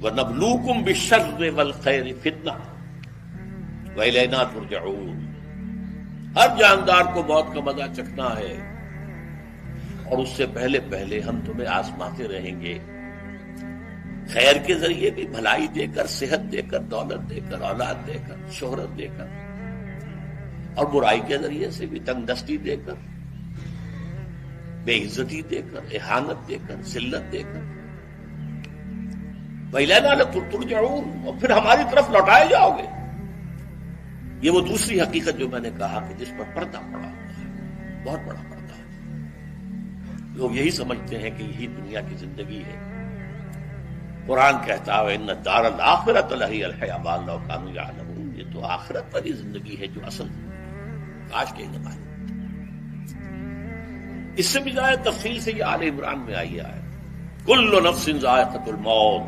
وَنَبْلُوكُمْ بِالشَّرِّ وَالْخَيْرِ فِتْنَةً وَإِلَيْنَا تُرْجَعُونَ۔ ہر جاندار کو موت کا مزہ چکھنا ہے، اور اس سے پہلے پہلے ہم تمہیں آزماتے رہیں گے، خیر کے ذریعے بھی، بھلائی دے کر، صحت دے کر، دولت دے کر، اولاد دے کر، شہرت دے کر، اور برائی کے ذریعے سے بھی، تنگ دستی دے کر، بے عزتی دے کر، اہانت دے کر، ذلت دے کر۔ وَإِلَيْنَا تُرْجَعُونَ، اور پھر ہماری طرف لوٹائے جاؤ گے۔ یہ وہ دوسری حقیقت جو میں نے کہا کہ جس پر پردہ پڑا ہوا ہے، بہت بڑا پردہ ہے۔ لوگ یہی سمجھتے ہیں کہ یہی دنیا کی زندگی ہے۔ قرآن کہتا ہے ان الدار الآخرۃ لہی الحیوان لو کانوا یعلمون، یہ تو آخرت والی زندگی ہے جو اصل زندگی، کاش کے زمانے۔ اس سے بھی زیادہ تفصیل سے یہ آل عمران میں آئی ہے، کل نفس ذائقۃ الموت،